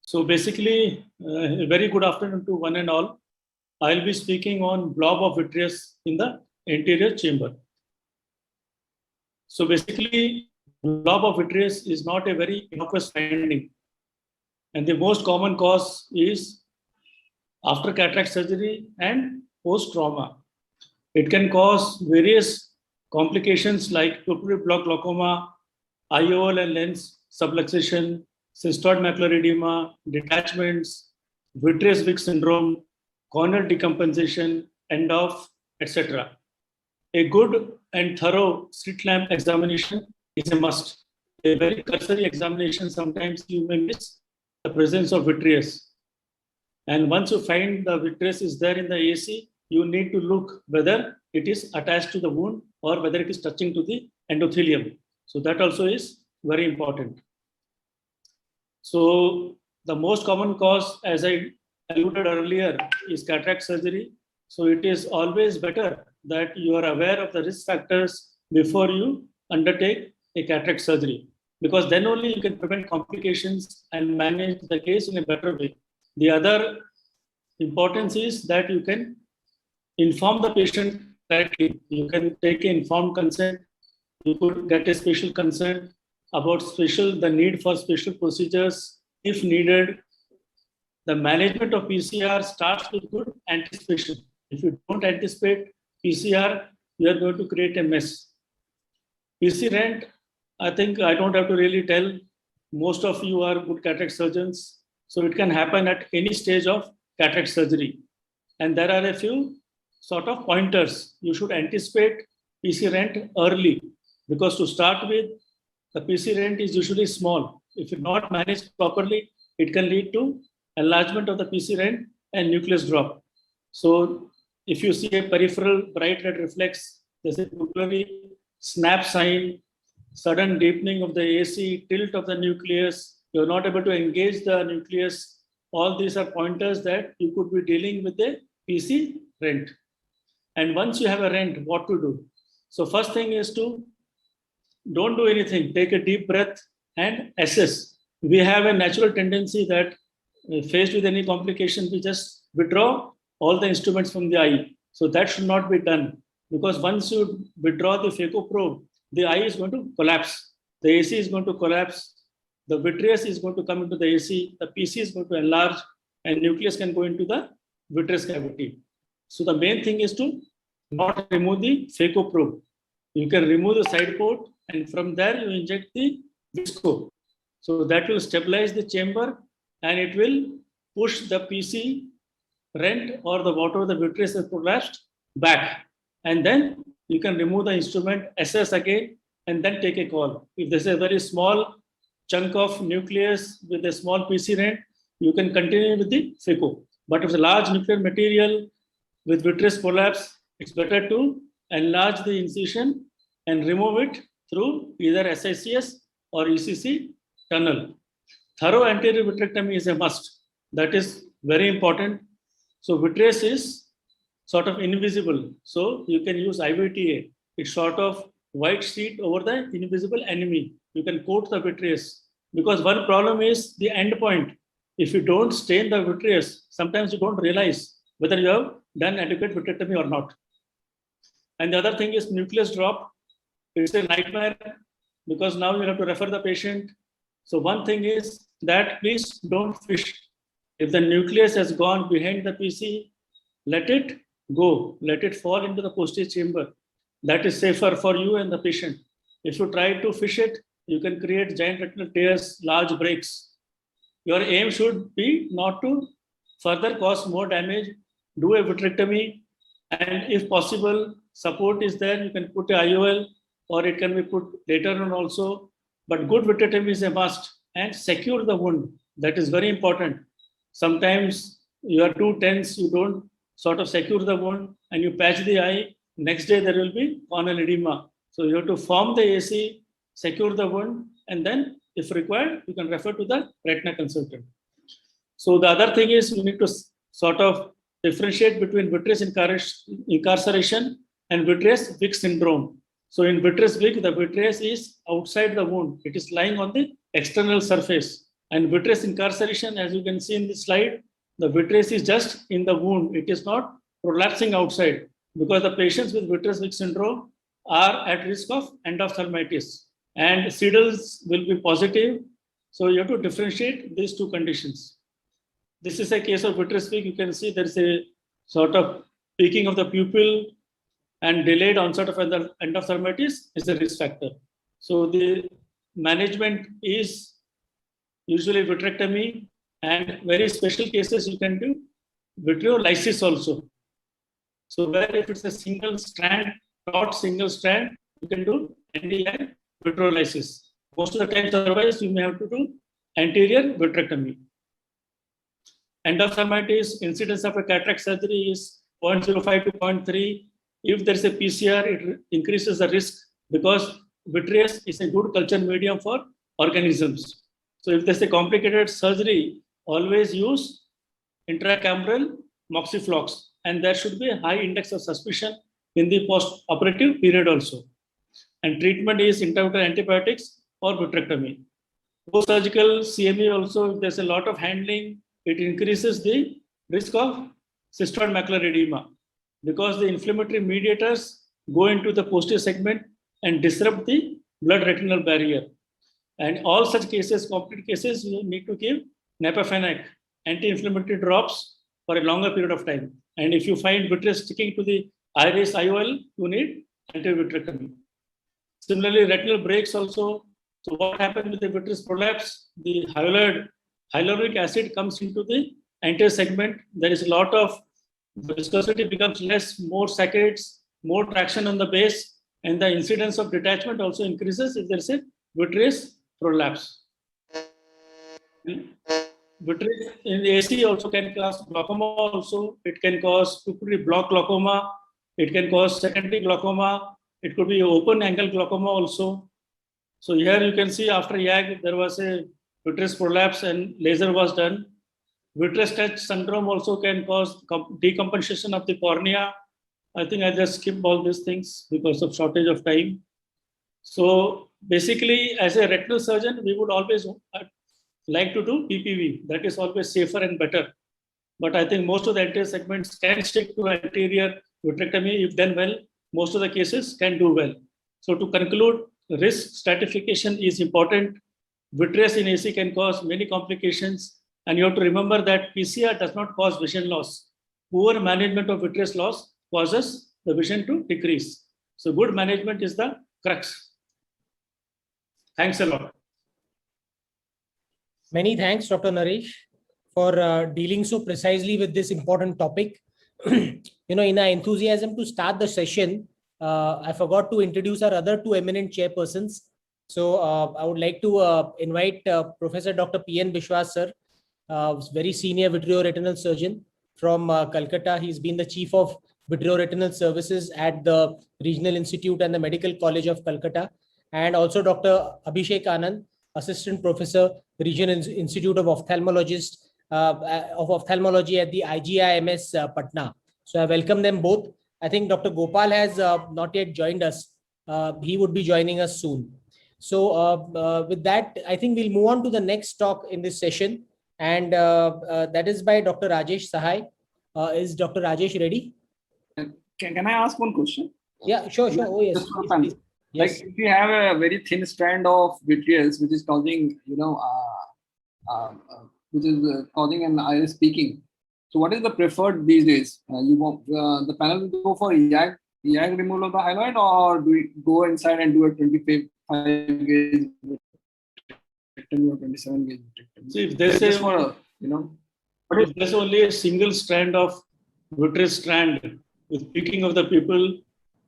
So basically, a very good afternoon to one and all. I'll be speaking on blob of vitreous in the anterior chamber. So basically, blob of vitreous is not a very innocuous finding. And the most common cause is after cataract surgery and post-trauma. It can cause various complications like pupillary block glaucoma, IOL and lens subluxation, cystoid macular edema, detachments, vitreous Wick syndrome, corneal decompensation, end of, etc. A good and thorough slit lamp examination is a must. A very cursory examination, sometimes you may miss the presence of vitreous. And once you find the vitreous is there in the AC, you need to look whether it is attached to the wound or whether it is touching to the endothelium. So that also is very important. So the most common cause, as I alluded earlier, is cataract surgery. So it is always better that you are aware of the risk factors before you undertake a cataract surgery, because then only you can prevent complications and manage the case in a better way. The other importance is that you can inform the patient correctly. You can take an informed consent. You could get a special consent about the need for special procedures if needed. The management of PCR starts with good anticipation. If you don't anticipate PCR, you are going to create a mess. PC rent, I think I don't have to really tell. Most of you are good cataract surgeons. So it can happen at any stage of cataract surgery. And there are a few sort of pointers. You should anticipate PC rent early, because to start with, the PC rent is usually small. If it's not managed properly, it can lead to enlargement of the PC rent and nucleus drop. So if you see a peripheral bright red reflex, there's a pupillary snap sign, sudden deepening of the AC, tilt of the nucleus, you're not able to engage the nucleus. All these are pointers that you could be dealing with a PC rent. And once you have a rent, what to do? So first thing is to don't do anything. Take a deep breath and assess. We have a natural tendency that faced with any complication, we just withdraw all the instruments from the eye. So that should not be done, because once you withdraw the phaco probe, the eye is going to collapse. The AC is going to collapse. The vitreous is going to come into the AC. The PC is going to enlarge, and nucleus can go into the vitreous cavity. So the main thing is to not remove the phaco probe. You can remove the side port, and from there you inject the visco. So that will stabilize the chamber, and it will push the PC rent or the whatever the vitreous has collapsed back. And then you can remove the instrument, assess again, and then take a call. If there's a very small chunk of nucleus with a small PC rent, you can continue with the phaco. But if it's a large nuclear material with vitreous collapse, it's better to enlarge the incision and remove it through either SICS or ECC tunnel. Thorough anterior vitrectomy is a must. That is very important. So vitreous is sort of invisible. So you can use IVTA. It's sort of white sheet over the invisible enemy. You can coat the vitreous, because one problem is the end point. If you don't stain the vitreous, sometimes you don't realize whether you have done adequate vitrectomy or not. And the other thing is nucleus drop. It's a nightmare, because now you have to refer the patient. So one thing is that please don't fish. If the nucleus has gone behind the PC, let it go. Let it fall into the posterior chamber. That is safer for you and the patient. If you try to fish it, you can create giant retinal tears, large breaks. Your aim should be not to further cause more damage. Do a vitrectomy, and if possible, support is there. You can put a IOL, or it can be put later on also. But good vitrectomy is a must, and secure the wound. That is very important. Sometimes you are too tense, you don't sort of secure the wound, and you patch the eye. Next day there will be corneal edema. So you have to form the AC, secure the wound, and then if required, you can refer to the retina consultant. So the other thing is you need to sort of differentiate between vitreous incarceration and vitreous Wick syndrome. So in vitreous Wick, the vitreous is outside the wound. It is lying on the external surface. And vitreous incarceration, as you can see in this slide, the vitreous is just in the wound. It is not prolapsing outside, because the patients with vitreous Wick syndrome are at risk of endophthalmitis, and Seidels will be positive. So you have to differentiate these two conditions. This is a case of vitreous Wick. You can see there is a sort of peaking of the pupil, and delayed onset of endophthalmitis is a risk factor. So the management is usually vitrectomy, and very special cases you can do vitreolysis also. So where if it's a single strand, taut single strand, you can do NDI vitreolysis. Most of the times otherwise you may have to do anterior vitrectomy. Endophthalmitis, incidence of a cataract surgery is 0.05 to 0.3. If there is a PCR, it increases the risk, because vitreous is a good culture medium for organisms. So if there's a complicated surgery, always use intracameral moxiflox, and there should be a high index of suspicion in the post-operative period also. And treatment is intravitreal antibiotics or vitrectomy. Post-surgical CME also, if there's a lot of handling, it increases the risk of cystoid macular edema, because the inflammatory mediators go into the posterior segment and disrupt the blood-retinal barrier. And all such cases, complete cases, you need to give Nepafenec, anti-inflammatory drops for a longer period of time. And if you find vitreous sticking to the iris IOL, you need anti-vitrectomy. Similarly, retinal breaks also. So what happens with the vitreous prolapse? The hyaluronic acid comes into the anterior segment. There is a lot of, the viscosity becomes less, more saccades, more traction on the base, and the incidence of detachment also increases if there is a vitreous prolapse. Vitreous in AC also can cause glaucoma also. It can cause pupillary block glaucoma. It can cause secondary glaucoma. It could be open angle glaucoma also. So here you can see after YAG, there was a vitreous prolapse and laser was done. Vitreous touch syndrome also can cause decompensation of the cornea. I think I just skip all these things because of shortage of time. So basically, as a retinal surgeon, we would always like to do PPV. That is always safer and better. But I think most of the anterior segments can stick to anterior vitrectomy. If done well, most of the cases can do well. So to conclude, risk stratification is important. Vitreous in AC can cause many complications. And you have to remember that PCR does not cause vision loss. Poor management of vitreous loss causes the vision to decrease. So good management is the crux. Thanks a lot. Many thanks, Dr. Naresh, for dealing so precisely with this important topic. In our enthusiasm to start the session, I forgot to introduce our other two eminent chairpersons. So I would like to invite Professor Dr. P.N. Biswas, sir, very senior vitreoretinal surgeon from Calcutta. He's been the chief of vitreoretinal services at the Regional Institute and the Medical College of Calcutta. And also Dr. Abhishek Anand, assistant professor, Regional Institute of Ophthalmology at the IGIMS Patna. So I welcome them both. I think Dr. Gopal has not yet joined us. He would be joining us soon. So with that, I think we'll move on to the next talk in this session. And that is by Dr. Rajesh Sahai. Is Dr. Rajesh ready? Can I ask one question? Yeah, sure. Oh, yes. Please. Like Yes. if you have a very thin strand of vitreous, which is causing, causing an iris peaking. So what is the preferred these days? You want the panel will go for YAG removal of the hyaloid, or do we go inside and do a 25 gauge vitrectomy or 27 gauge vitrectomy? See, if there's if there's only a single strand of vitreous strand with peaking of the pupil,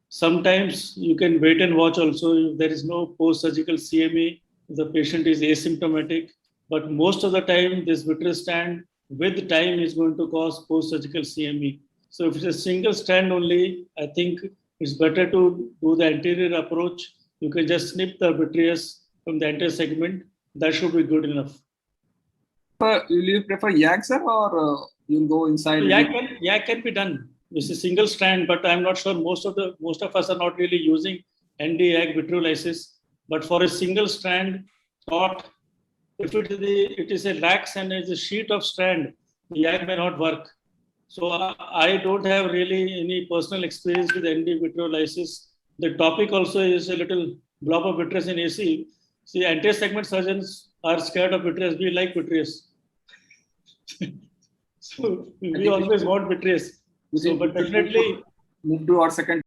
sometimes you can wait and watch also if there is no post-surgical CME, if the patient is asymptomatic. But most of the time, this vitreous strand with time is going to cause post-surgical CME. So if it's a single strand only, I think it's better to do the anterior approach. You can just snip the vitreous from the anterior segment. That should be good enough. Will you prefer YAG, sir, or you'll go inside? YAG can be done. This is single strand, but I'm not sure most of us are not really using ND-YAG vitreolysis. But for a single strand, taut if it is a lax and it's a sheet of strand, YAG may not work. So I don't have really any personal experience with ND vitreolysis. The topic also is a little blob of vitreous in AC. See, anterior segment surgeons are scared of vitreous. We like vitreous. So we always want vitreous. So, but definitely move to our second